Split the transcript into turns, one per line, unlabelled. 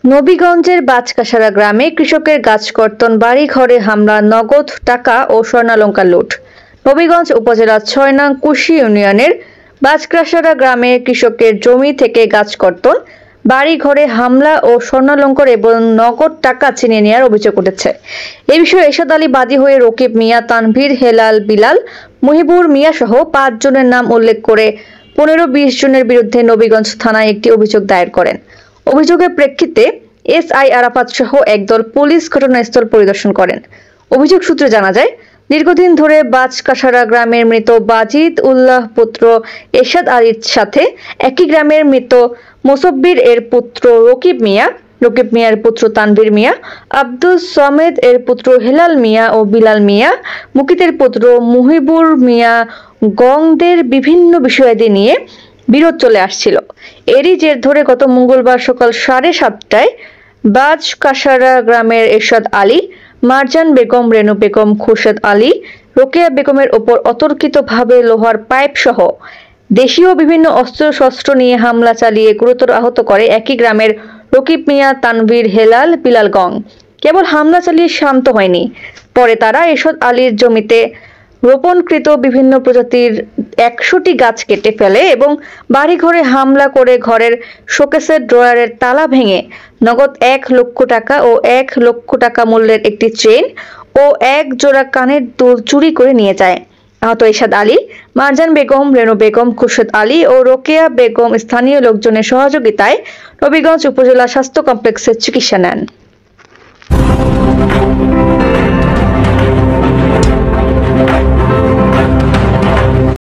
নবীগঞ্জের বাজকাসারা গ্রামে কৃষকের গাছ কর্তন, বাড়ি ঘরে হামলা, নগদ টাকা ও স্বর্ণালংকার লুট। নবীগঞ্জ উপজেলার ৬ নং কুশি ইউনিয়নের বাজকাসারা গ্রামে কৃষকের জমি থেকে গাছ কর্তন, বাড়ি ঘরে হামলা ও স্বর্ণালংকার এবং নগদ টাকা ছিনিয়ে নেওয়ার অভিযোগ উঠেছে। এ বিষয়ে এরশাদ আলী বাদী হয়ে রকিব মিয়া, তানভীর, হেলাল, বিলাল, মুহিবুর মিয়া সহ ৫ জনের নাম উল্লেখ করে ১৫-২০ জনের বিরুদ্ধে নবীগঞ্জ থানায় একটি অভিযোগ দায়ের করেন। অভিযোগের প্রেক্ষিতে এসআই আরাফাত সহ একদল পুলিশ ঘটনাস্থল পরিদর্শন করেন। অভিযোগ সূত্রে জানা যায়, দীর্ঘদিন ধরে বাজকাসারা গ্রামের মৃত বাজিদ উল্লাহ পুত্র এরশাদ আলীর সাথে একই গ্রামের মৃত মোসব্বির এর পুত্র রকিব মিয়া, রকিব মিয়ার পুত্র তানভীর মিয়া, আব্দুল সামেদ এর পুত্র হেলাল মিয়া ও বিলাল মিয়া, মুকিতের পুত্র মুহিবুর মিয়া গংদের বিভিন্ন বিষয়াদি নিয়ে বিরোধ চলে আসছিল। এরই জের ধরে গত মঙ্গলবার সকাল 7:30টায় বাজকাসারা গ্রামের এরশাদ আলী, মারজান বেগম, রেনু বেগম, খুরশেদ আলী, রোকেয়া বেগমের ওপর অতর্কিতভাবে লোহার পাইপ সহ দেশীয় বিভিন্ন অস্ত্রশস্ত্র নিয়ে হামলা চালিয়ে গুরুতর আহত করে একই গ্রামের রকিব মিয়া, তানভীর, হেলাল, বিলাল গং। কেবল হামলা চালিয়ে শান্ত হয়নি, পরে তারা এরশাদ আলীর জমিতে রোপণকৃত বিভিন্ন প্রজাতির ১০০টি গাছ কেটে ফেলে এবং বাড়িঘরে হামলা করে ঘরের শোকেসের ড্রয়ারের তালা ভেঙে নগদ ১ লক্ষ টাকা ও ১ লক্ষ টাকা মূল্যের একটি চেইন ও ১ জোড়া কানের দুল চুরি করে নিয়ে যায়। আহত এরশাদ আলী, মারজান বেগম, রেনু বেগম, খুরশেদ আলী ও রোকেয়া বেগম স্থানীয় লোকজনের সহযোগিতায় নবীগঞ্জ উপজেলা স্বাস্থ্য কমপ্লেক্সে চিকিৎসা নেন।